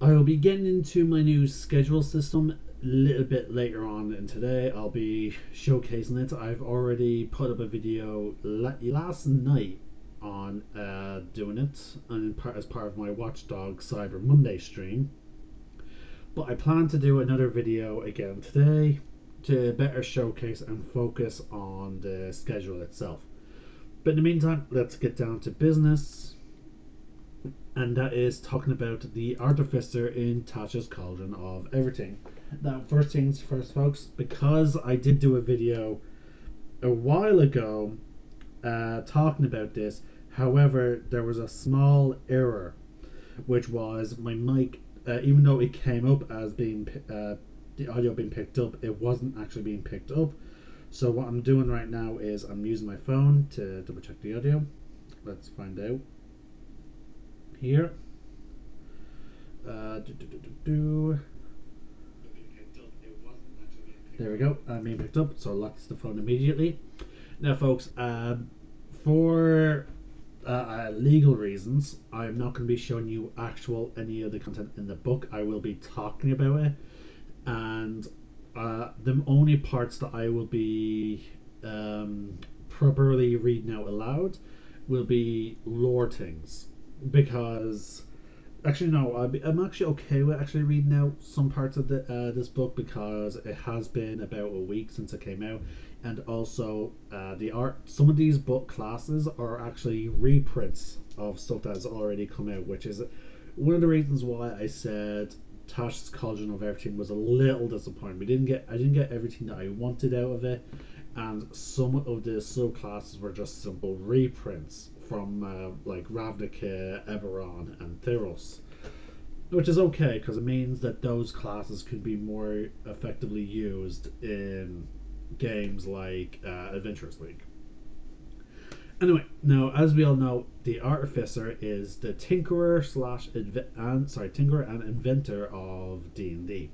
I will be getting into my new schedule system a little bit later on, and today I'll be showcasing it. I've already put up a video last night on doing it, and as part of my Watchdog Cyber Monday stream. But I plan to do another video again today to better showcase and focus on the schedule itself. But in the meantime, let's get down to business, and that is talking about the Artificer in Tashas Cauldron of everything. Now, first things first, folks, because I did do a video a while ago talking about this, however, there was a small error, which was my mic, even though it came up as being the audio being picked up, it wasn't actually being picked up. So what I'm doing right now is I'm using my phone to double check the audio. Let's find out here. There we go. I'm being picked up, so that's the phone immediately. Now, folks, for legal reasons, I'm not going to be showing you any of the content in the book. I will be talking about it, and the only parts that I will be properly reading out aloud will be lore things, because actually no, I'm actually okay with actually reading out some parts of this book, because it has been about a week since it came out, and also some of these book classes are actually reprints of stuff that has already come out, which is one of the reasons why I said Tash's Cauldron of everything was a little disappointing. I didn't get everything that I wanted out of it, and some of the subclasses were just simple reprints from like Ravnica, Eberron, and Theros, which is okay, because it means that those classes could be more effectively used in games like Adventurers League. Anyway, now as we all know, the Artificer is the tinkerer and inventor of D&D.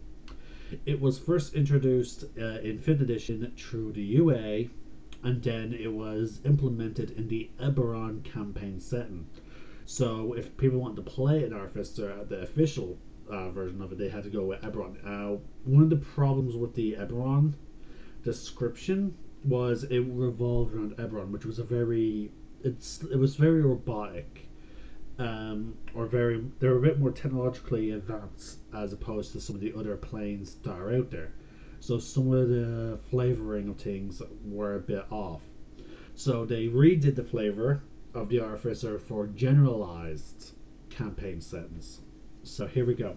It was first introduced in 5th edition through the UA, and then it was implemented in the Eberron campaign setting. So if people want to play an Artificer, the official version of it, they had to go with Eberron. One of the problems with the Eberron description was it revolved around Eberron, which was it was very robotic, they were a bit more technologically advanced as opposed to some of the other planes that are out there. So some of the flavoring of things were a bit off. So they redid the flavor of the Artificer for generalized campaign settings. So here we go.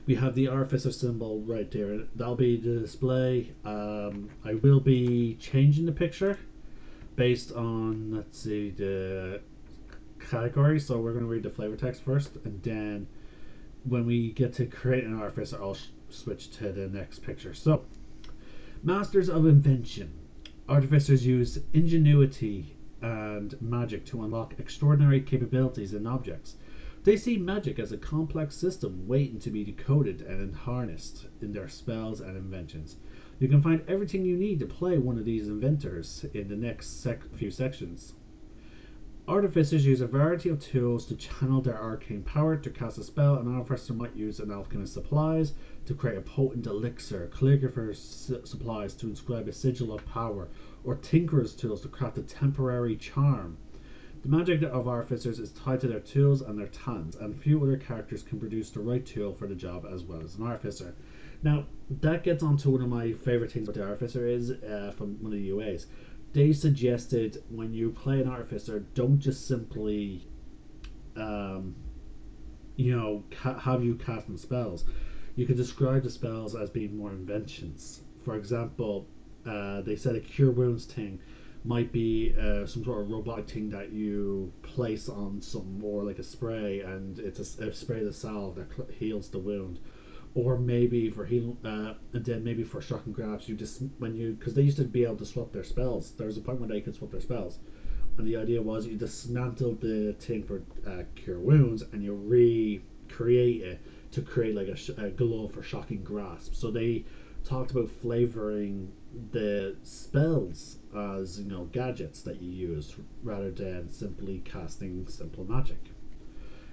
We have the Artificer symbol right there. That'll be the display. I will be changing the picture based on, let's see, the category. So we're going to read the flavor text first, and then when we get to create an Artificer, I'll switch to the next picture. So, Masters of Invention. Artificers use ingenuity and magic to unlock extraordinary capabilities in objects. They see magic as a complex system waiting to be decoded and harnessed in their spells and inventions. You can find everything you need to play one of these inventors in the next few sections. Artificers use a variety of tools to channel their arcane power. To cast a spell, an artificer might use an alchemist's supplies to create a potent elixir, calligrapher's supplies to inscribe a sigil of power, or tinkerer's tools to craft a temporary charm. The magic of artificers is tied to their tools and their talents, and few other characters can produce the right tool for the job as well as an artificer. Now, that gets on to one of my favourite things about the Artificer is from one of the UAs. They suggested when you play an Artificer, don't just simply, have you casting spells. You can describe the spells as being more inventions. For example, they said a Cure Wounds thing might be some sort of robotic thing that you place on some more like a spray, and it's a spray of salve that heals the wound. Or maybe for healing, and then maybe for shock and grabs, because they used to be able to swap their spells. There was a point where they could swap their spells, and the idea was you dismantle the thing for Cure Wounds, and you recreate it to create like a glove for shocking grasp. So they talked about flavoring the spells as gadgets that you use rather than simply casting simple magic.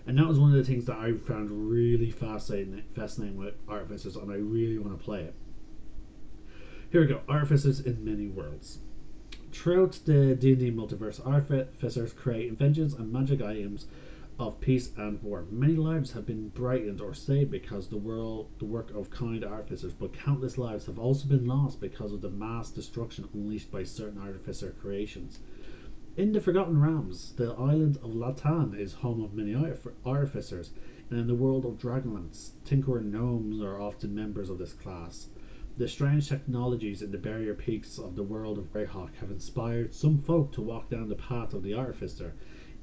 And that was one of the things that I found really fascinating with Artificers, and I really want to play it. Here we go, Artificers in Many Worlds. Throughout the D&D multiverse, Artificers create inventions and magic items of peace and war. Many lives have been brightened or saved because the work of kind artificers, but countless lives have also been lost because of the mass destruction unleashed by certain artificer creations. In the Forgotten Realms, the island of Latan is home of many artificers, and in the world of Dragonlance, Tinkerer gnomes are often members of this class. The strange technologies in the barrier peaks of the world of Greyhawk have inspired some folk to walk down the path of the artificer,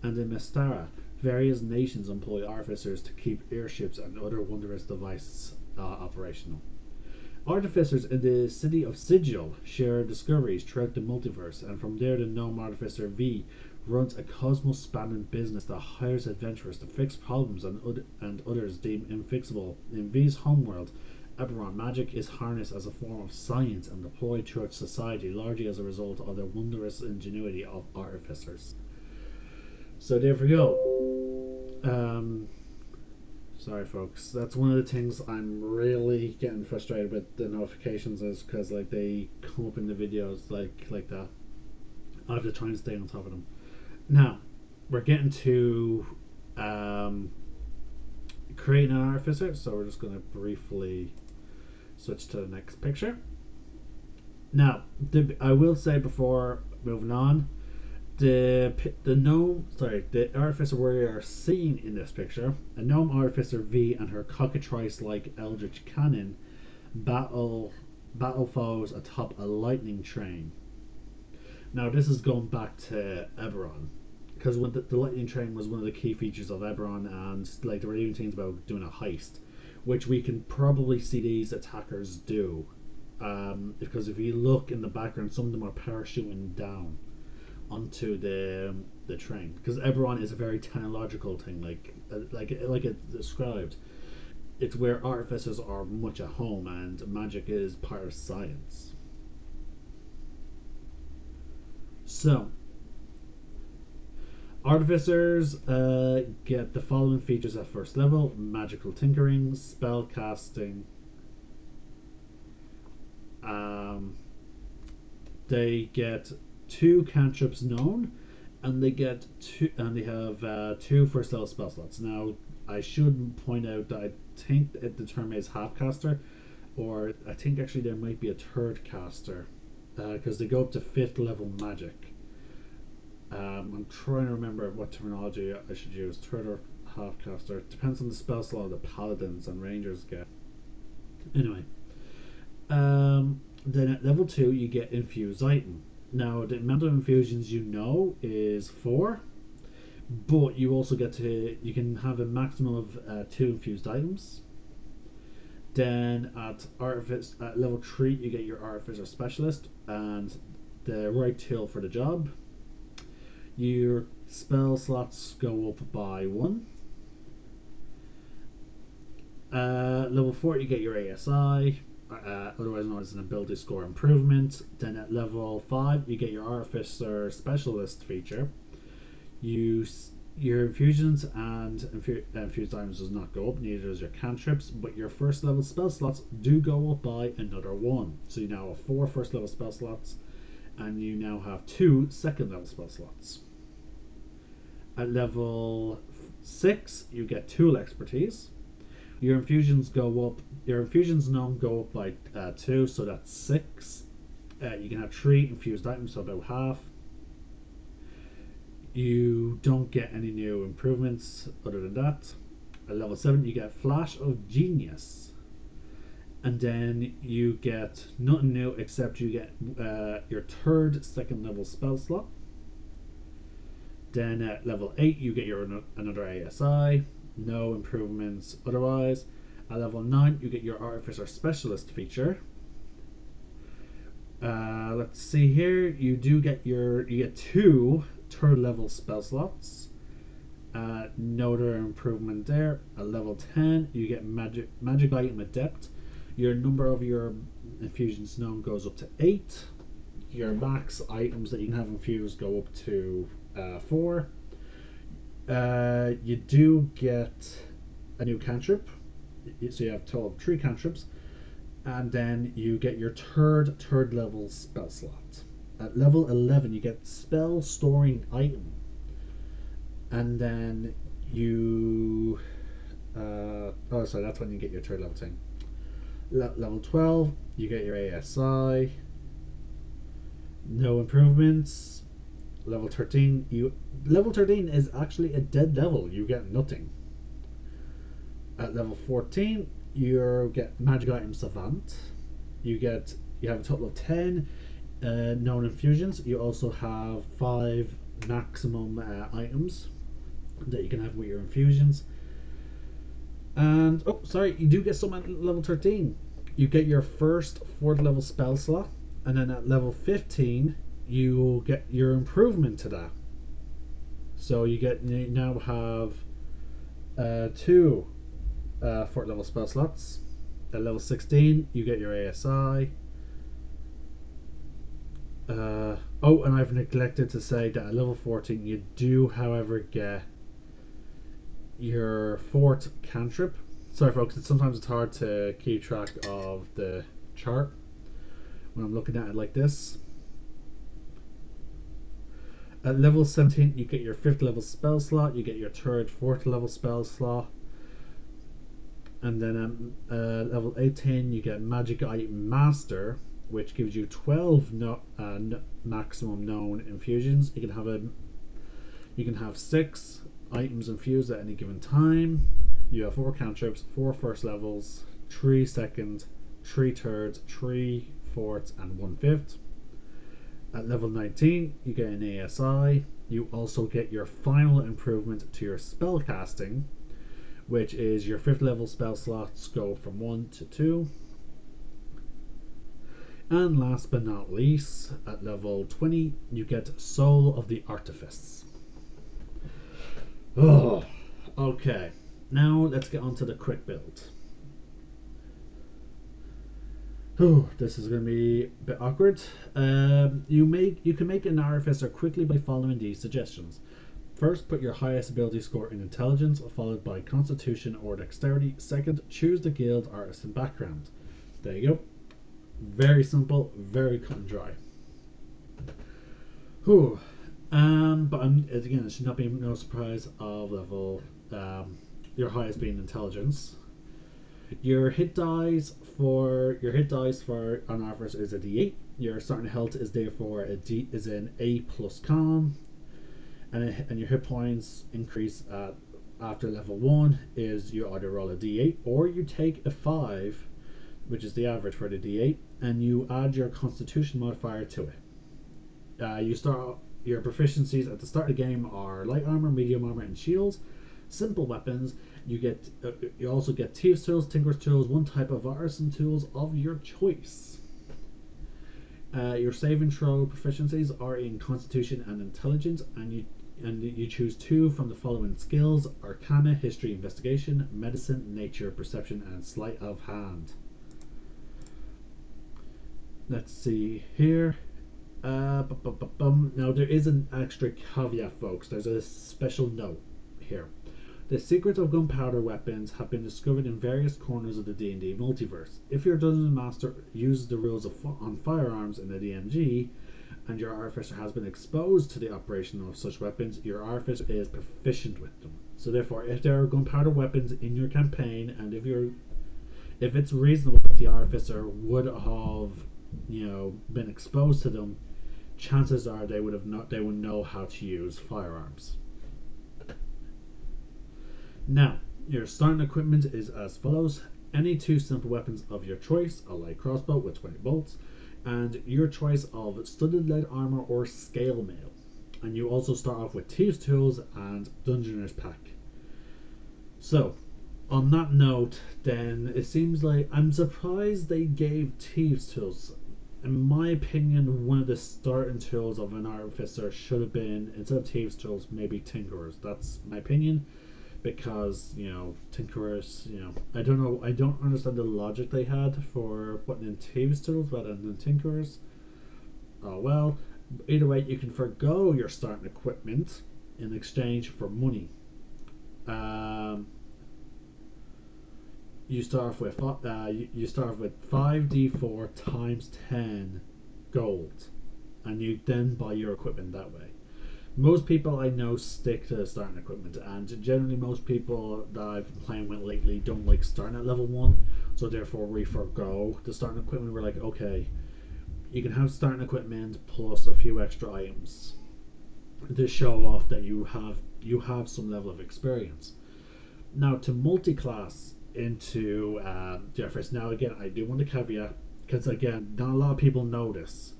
and in Mestara, various nations employ artificers to keep airships and other wondrous devices operational. Artificers in the city of Sigil share discoveries throughout the multiverse, and from there the gnome artificer V runs a cosmos-spanning business that hires adventurers to fix problems and others deemed infixable. In V's homeworld, Eberron, magic is harnessed as a form of science and deployed throughout society, largely as a result of the wondrous ingenuity of artificers. So there we go. Sorry folks, that's one of the things I'm really getting frustrated with the notifications, is because like they come up in the videos like that. I have to try and stay on top of them. Now we're getting to creating an artificer, so we're just going to briefly switch to the next picture. Now I will say before moving on, the artificer we are seeing in this picture, a gnome artificer V and her cockatrice-like eldritch cannon battle foes atop a lightning train. Now this is going back to Eberron, because when the lightning train was one of the key features of Eberron, and like there were even things about doing a heist, which we can probably see these attackers do, because if you look in the background, some of them are parachuting down onto the train, because Eberron is a very technological thing, like it described. It's where artificers are much at home, and magic is part of science. So artificers get the following features at first level: magical tinkering, spell casting. They get 2 cantrips known, and they get they have 2 first level spell slots. Now I should point out that I think the term is half caster, or I think actually there might be a third caster, because they go up to 5th level magic. I'm trying to remember what terminology I should use, third or half caster. It depends on the spell slot the paladins and rangers get. Anyway, then at level 2 you get Infused Iron. Now the amount of infusions you know is 4, but you also get you can have a maximum of 2 infused items. Then at level 3 you get your Artificer Specialist and the right tool for the job. Your spell slots go up by 1. Level 4 you get your ASI, otherwise known as an ability score improvement. Then at level 5 you get your Artificer Specialist feature. Your infusions and infused items does not go up, neither does your cantrips, but your first level spell slots do go up by another 1. So you now have 4 first level spell slots, and you now have 2 second level spell slots. At level 6 you get tool expertise. Your infusions go up. Your infusions known go up by 2, so that's 6. You can have 3 infused items, so about half. You don't get any new improvements other than that. At level 7 you get Flash of Genius, and then you get nothing new except you get your 3rd second level spell slot. Then at level 8 you get your another ASI, no improvements otherwise. At level 9 you get your Artificer Specialist feature. Let's see here, you get 2 3rd level spell slots, no other improvement there. At level 10 you get magic item adept. Your number of your infusions known goes up to 8. Your max items that you can have infused go up to 4. You do get a new cantrip, so you have total of 3 cantrips, and then you get your third level spell slot. At level 11, you get spell storing item, and then you. Oh, sorry, that's when you get your third level thing. Level 12, you get your ASI. No improvements. Level 13, level 13 is actually a dead level. You get nothing. At level 14, you get magic item savant. You have a total of 10 known infusions. You also have 5 maximum items that you can have with your infusions. And oh, sorry, you do get some at level 13. You get your first 4th level spell slot, and then at level 15, you get your improvement to that. So you now have 2 4th level spell slots. At level 16, you get your ASI. Oh, and I've neglected to say that at level 14, you do, however, get your 4th cantrip. Sorry, folks, sometimes it's hard to keep track of the chart when I'm looking at it like this. At level 17, you get your 5th level spell slot. You get your 3rd, 4th level spell slot. And then at level 18, you get Magic Item Master, which gives you 12 maximum known infusions. You can have 6 items infused at any given time. You have 4 cantrips, 4 first levels, 3 second, 3 thirds, 3 fourths, and 1/5. At level 19, you get an ASI. You also get your final improvement to your spell casting, which is your 5th level spell slots go from 1 to 2. And last but not least, at level 20, you get Soul of the Artificer. Oh, okay. Now let's get on to the quick build. Oh, this is going to be a bit awkward. You can make an Artificer quickly by following these suggestions. First, put your highest ability score in Intelligence, followed by Constitution or Dexterity. Second, choose the guild artisan background. There you go. Very simple, very cut and dry. Whew. But again, it should not be no surprise of level your highest being Intelligence. Your hit dice for an Artificer is a D8. Your starting health is therefore is an A plus Con, and your hit points increase after level 1 is you either roll a D8 or you take a 5, which is the average for the D8, and you add your Constitution modifier to it. You start your proficiencies at the start of the game are light armor, medium armor, and shields. Simple weapons. You also get Thieves' Tools, Tinker's Tools, one type of Artisan Tools of your choice. Your saving throw proficiencies are in Constitution and Intelligence, and you choose 2 from the following skills: Arcana, History, Investigation, Medicine, Nature, Perception, and Sleight of Hand. Let's see here. Now there is an extra caveat, folks. There's a special note here. The secrets of gunpowder weapons have been discovered in various corners of the D&D multiverse. If your Dungeon Master uses the rules on firearms in the DMG, and your Artificer has been exposed to the operation of such weapons, your Artificer is proficient with them. So therefore, if there are gunpowder weapons in your campaign, and if it's reasonable that the Artificer would have, been exposed to them, chances are they would know how to use firearms. Now, your starting equipment is as follows: any 2 simple weapons of your choice, a light crossbow with 20 bolts, and your choice of studded lead armor or scale mail. And you also start off with Thieves' Tools and Dungeoner's Pack. So, on that note, then it seems like I'm surprised they gave Thieves' Tools. In my opinion, one of the starting tools of an Artificer should have been, instead of Thieves' Tools, maybe Tinkerers. That's my opinion. Because, Tinkerers, I don't know, I don't understand the logic they had for putting in Thieves' Tools rather than Tinkerers. Oh well, either way, you can forgo your starting equipment in exchange for money. You start off with 5d4 times 10 gold, and you then buy your equipment that way. Most people I know stick to starting equipment, and generally most people that I've been playing with lately don't like starting at level 1, so therefore we forgo the starting equipment. We're like, okay, you can have starting equipment plus a few extra items to show off that you have some level of experience. Now, to multi-class into the Artificer, now again I do want to caveat, because again not a lot of people know this.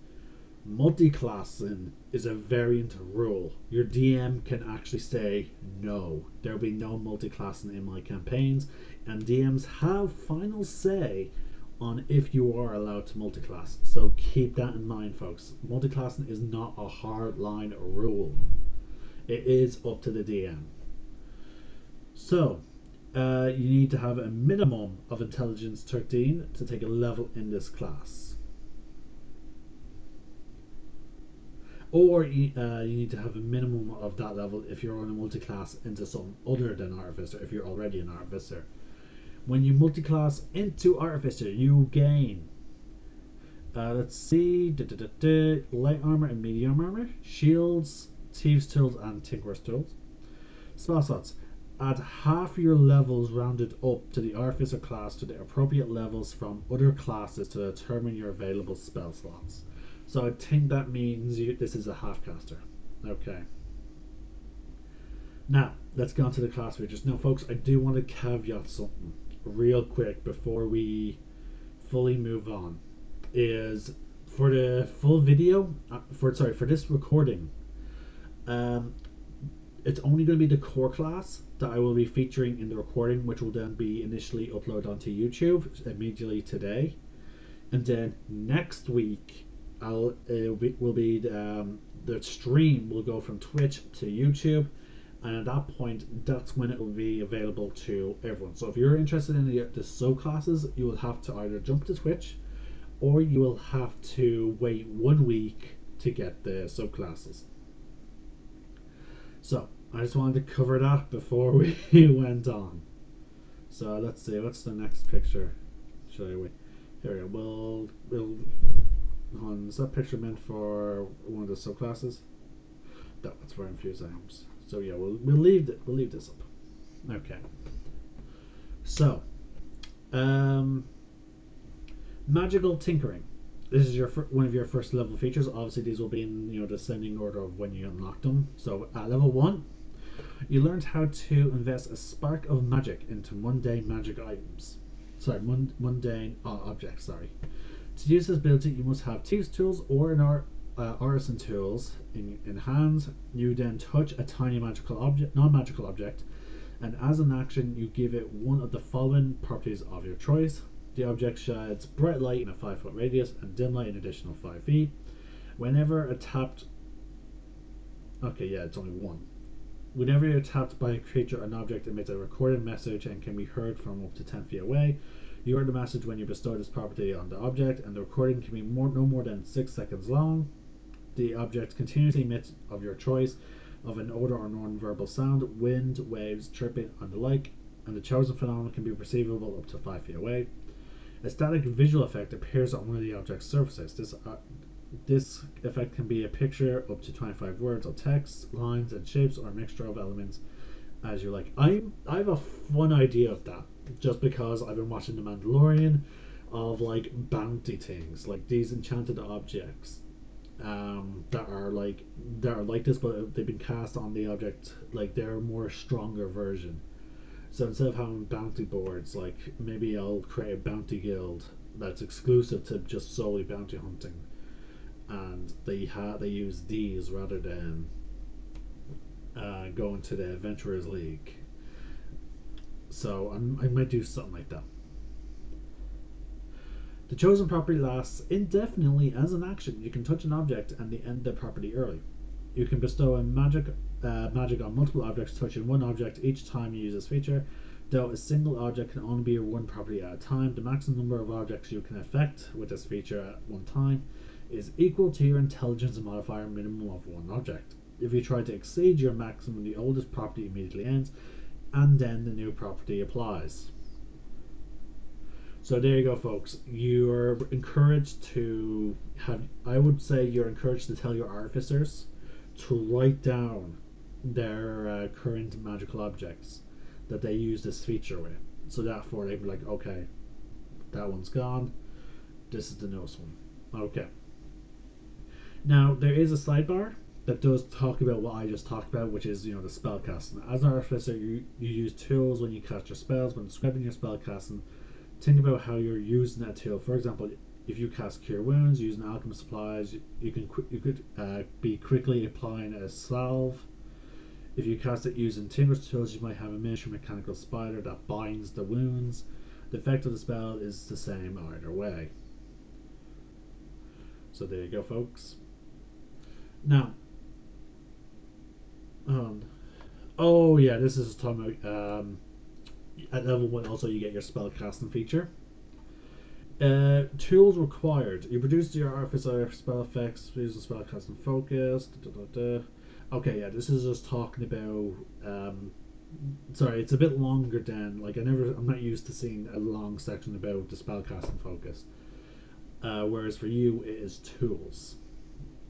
Multi-classing is a variant rule. Your DM can actually say no, there will be no multi-classing in my campaigns, and DMs have final say on if you are allowed to multi-class. So keep that in mind, folks. Multi-classing is not a hard line rule. It is up to the DM. So you need to have a minimum of intelligence 13 to take a level in this class. Or you need to have a minimum of that level if you're on a multi-class into something other than Artificer, if you're already an Artificer. When you multi-class into Artificer, you gain, let's see, light armor and medium armor, shields, thieves' tools, and tinkerer's tools. Spell slots. Add half your levels rounded up to the Artificer class to the appropriate levels from other classes to determine your available spell slots. So I think that means this is a half caster. Okay. Now, let's go on to the class features. Now, folks, I do want to caveat something real quick before we fully move on. Is for the full video, for this recording, it's only going to be the core class that I will be featuring in the recording, which will then be initially uploaded onto YouTube immediately today. And then next week, the stream will go from Twitch to YouTube, and at that point that's when it will be available to everyone. So if you're interested in the subclasses, you will have to either jump to Twitch, or you will have to wait 1 week to get the subclasses. So I just wanted to cover that before we went on. So let's see, what's the next picture? Here we go. We'll is that picture meant for one of the subclasses? No, it's for Infused Irons. So yeah, we'll leave this up. Okay. So, magical tinkering. This is one of your first level features. Obviously, these will be in descending order of when you unlock them. So at level 1, you learned how to invest a spark of magic into mundane magic items. Sorry, mundane objects. Sorry. To use this ability, you must have thieves' tools or an artisan tools in hand. You then touch a tiny non-magical object, and as an action, you give it one of the following properties of your choice. The object sheds bright light in a 5-foot radius and dim light an additional 5 feet. Whenever tapped, it's only one. Whenever you're tapped by a creature, an object emits a recorded message and can be heard from up to 10 feet away. You heard the message when you bestow this property on the object, and the recording can be no more than 6 seconds long. The object continuously emits of your choice of an odor or non-verbal sound, wind, waves, chirping, and the like, and the chosen phenomenon can be perceivable up to 5 feet away. A static visual effect appears on one of the object's surfaces. This effect can be a picture up to 25 words of text, lines, and shapes, or a mixture of elements as you like. I have a fun idea of that, just because I've been watching The Mandalorian, of like bounty things, like these enchanted objects that are like this, but they've been cast on the object, like they're a more stronger version. So instead of having bounty boards, like maybe I'll create a bounty guild that's exclusive to just solely bounty hunting, and they use these rather than going to the Adventurers League. So I might do something like that. The chosen property lasts indefinitely as an action. You can touch an object and end the property early. You can bestow a magic on multiple objects, touching one object each time you use this feature. Though a single object can only be one property at a time, the maximum number of objects you can affect with this feature at one time is equal to your intelligence modifier minimum of one object. If you try to exceed your maximum, the oldest property immediately ends, and then the new property applies. So there you go, folks. You're encouraged to have, I would say you're encouraged to tell your artificers to write down their current magical objects that they use this feature with. So therefore they'd be like, okay, that one's gone, this is the newest one. Okay. Now there is a sidebar that does talk about what I just talked about, which is, the spellcasting. As an artificer, you use tools when you cast your spells. When describing your spellcasting, think about how you're using that tool. For example, if you cast Cure Wounds using alchemist supplies, you could be quickly applying a salve. If you cast it using Tinker's tools, you might have a miniature mechanical spider that binds the wounds. The effect of the spell is the same either way. So there you go, folks. Now, oh yeah, this is talking about at level 1 also you get your spell casting feature. Tools required. You produce your artificer spell effects, use the spell casting focus. Okay, yeah, this is just talking about sorry, it's a bit longer than, like, I'm not used to seeing a long section about the spell casting focus. Whereas for you it is tools.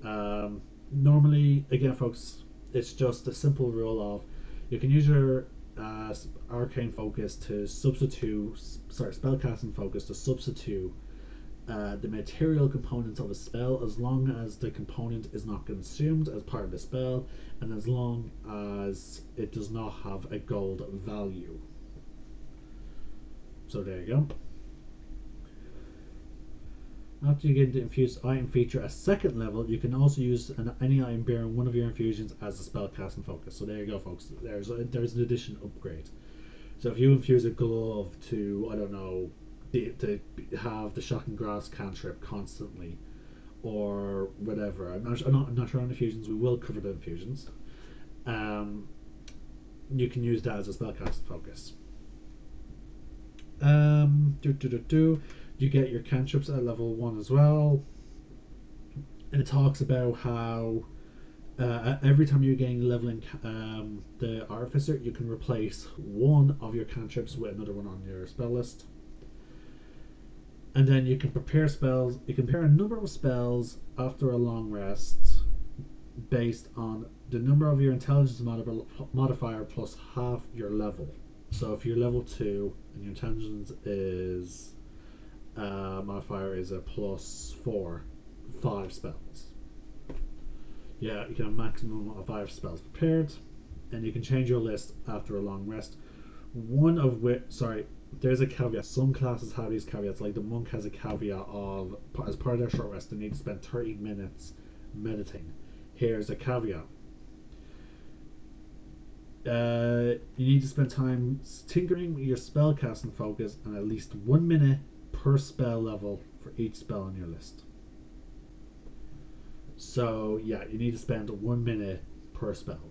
Normally, again, folks, it's just a simple rule of you can use your arcane focus to substitute, spellcasting focus to substitute the material components of a spell, as long as the component is not consumed as part of the spell, and as long as it does not have a gold value. So there you go. After you get the Infused Iron feature at second level, you can also use any item bearing one of your infusions as a spell casting focus. So there you go, folks. There's an addition upgrade. So if you infuse a glove to, I don't know, to have the Shocking Grass cantrip constantly, or whatever. I'm not sure on infusions. We will cover the infusions. You can use that as a spell casting focus. You get your cantrips at level 1 as well, and it talks about how every time you gain leveling the Artificer, you can replace one of your cantrips with another one on your spell list. And then you can prepare spells. You can prepare a number of spells after a long rest based on the number of your intelligence modifier plus half your level. So if you're level 2 and your intelligence is modifier is a +4, 5 spells. Yeah, you can have a maximum of 5 spells prepared, and you can change your list after a long rest. One of which, sorry, there's a caveat. Some classes have these caveats, like the monk has a caveat of, as part of their short rest, they need to spend 30 minutes meditating. Here's a caveat. You need to spend time tinkering with your spell casting focus, and at least 1 minute per spell level for each spell on your list. So yeah, you need to spend 1 minute per spell level.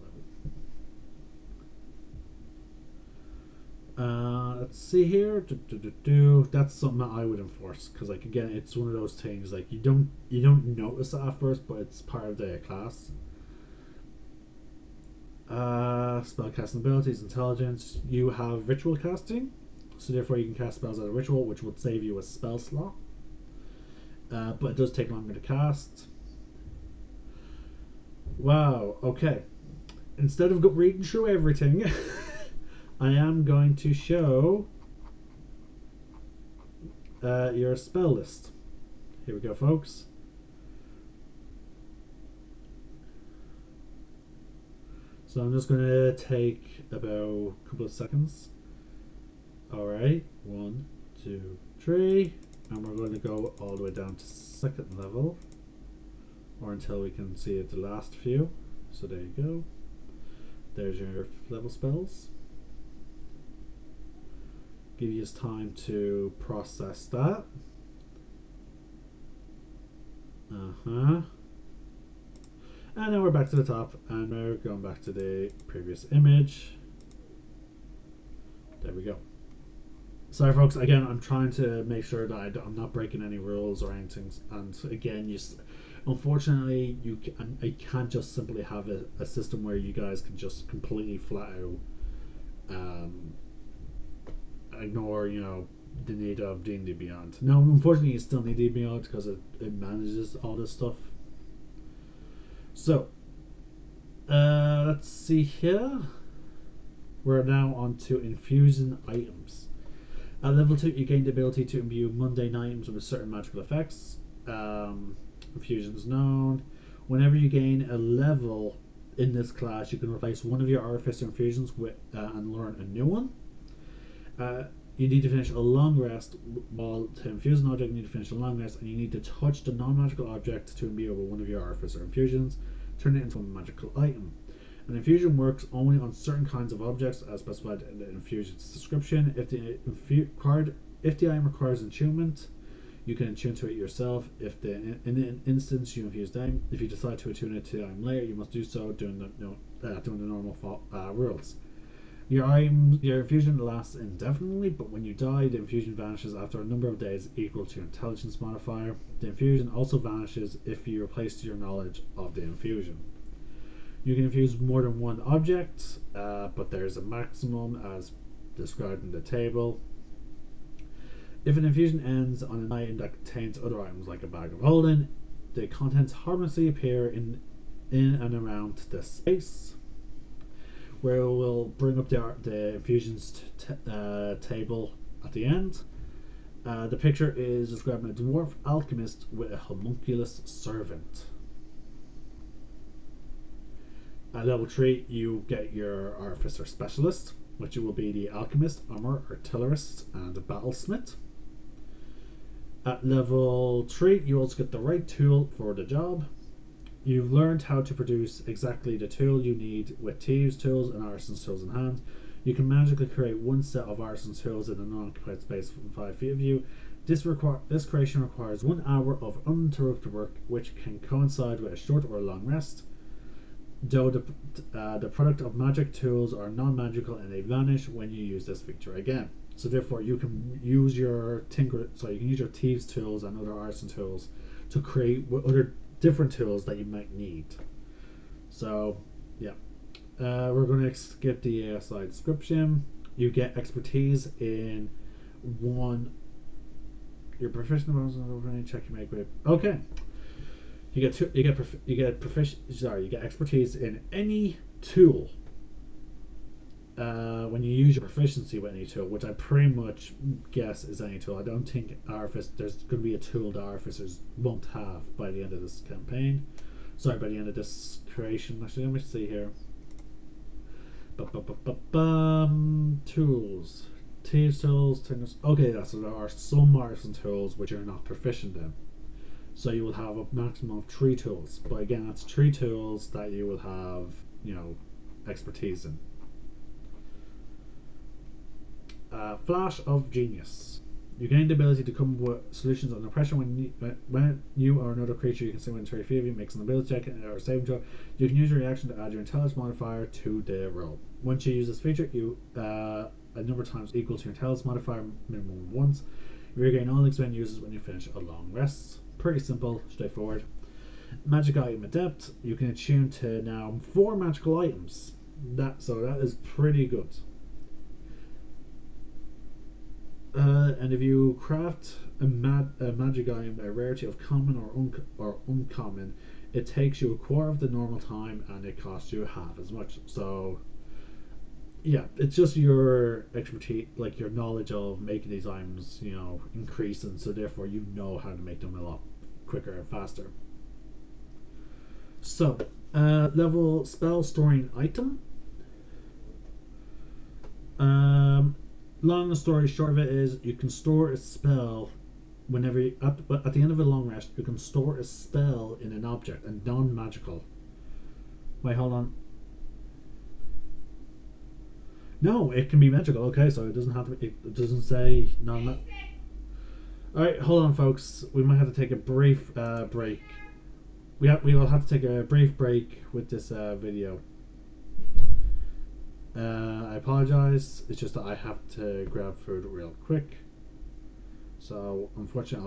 Let's see here. That's something that I would enforce, because, like, again, it's one of those things, like, you don't notice it at first, but it's part of the class. Spellcasting abilities, intelligence. You have ritual casting, so therefore you can cast spells as a ritual, which would save you a spell slot. But it does take longer to cast. Wow, okay. Instead of reading through everything, I am going to show your spell list. Here we go, folks. So I'm just going to take about a couple of seconds. Alright, 1, 2, 3, and we're going to go all the way down to second level, or until we can see the last few. So there you go. There's your level spells. Give you time to process that. And then we're back to the top, and we're going back to the previous image. There we go. Sorry, folks. Again, I'm trying to make sure that I'm not breaking any rules or anything. And again, Unfortunately, I can't just simply have a system where you guys can just completely flat out um, ignore, the need of D&D Beyond. No, unfortunately, you still need D&D Beyond because it manages all this stuff. So, let's see here. We're now on to Infusing Items. At level 2, you gain the ability to imbue mundane items with certain magical effects. Infusions known. Whenever you gain a level in this class, you can replace one of your Artificer infusions with and learn a new one. You need to finish a long rest. While to infuse an object, you need to finish a long rest, and you need to touch the non-magical object to imbue with one of your Artificer infusions. Turn it into a magical item. An infusion works only on certain kinds of objects as specified in the infusion's description. If the item requires enchantment, you can attune to it yourself. If in an instance you infuse item, if you decide to attune it to the item later, you must do so doing the normal rules. Your infusion lasts indefinitely, but when you die, the infusion vanishes after a number of days equal to your intelligence modifier. The infusion also vanishes if you replace your knowledge of the infusion. You can infuse more than one object, but there's a maximum as described in the table. If an infusion ends on an item that contains other items like a bag of holding, the contents harmlessly appear in and around the space, where it will bring up the infusions table at the end. The picture is describing a dwarf alchemist with a homunculus servant. At level 3, you get your Artificer Specialist, which will be the Alchemist, Armor, Artillerist, and Battlesmith. At level 3, you also get the right tool for the job. You've learned how to produce exactly the tool you need with Thieves' Tools and Artisan's Tools in hand. You can magically create one set of Artisan's Tools in a non-occupied space from 5 feet of you. This creation requires 1 hour of uninterrupted work, which can coincide with a short or long rest. Though the product of magic tools are non-magical and they vanish when you use this feature again. So therefore, you can use your Thieves' Tools and other artisan tools to create other different tools that you might need. So yeah, we're going to skip the slide description. You get expertise in one. You're proficient over any check you make with. Okay. You get expertise in any tool when you use your proficiency with any tool, which I pretty much guess is any tool. I don't think there's going to be a tool that Artificers won't have by the end of this campaign. Sorry, by the end of this creation. Actually, let me see here. Tools. Thieves' Tools. Okay, so there are some artisan tools which you're not proficient in. So you will have a maximum of 3 tools. But again, that's 3 tools that you will have, expertise in. Flash of Genius. You gain the ability to come up with solutions under pressure when you or another creature you can see within 30 feet of you makes an ability check or a saving throw. You can use your reaction to add your intelligence modifier to the roll. Once you use this feature, you a number of times equal to your intelligence modifier, minimum once. You regain all expend uses when you finish a long rest. Pretty simple, straightforward. Magic item adept. You can attune to now 4 magical items. That is pretty good. And if you craft a magic item, a rarity of common or uncommon, it takes you a quarter of the normal time and it costs you half as much. So yeah, it's just your expertise, like your knowledge of making these items, increasing, so therefore you know how to make them a lot quicker and faster. So level spell storing item. Long story short of it is you can store a spell whenever at the end of a long rest. You can store a spell in an object, and non-magical. Wait, hold on. No, it can be magical. Okay, so it doesn't have to. It doesn't say non. All right, hold on, folks. We might have to take a brief break. We will have to take a brief break with this video. I apologize. It's just that I have to grab food real quick. So unfortunately,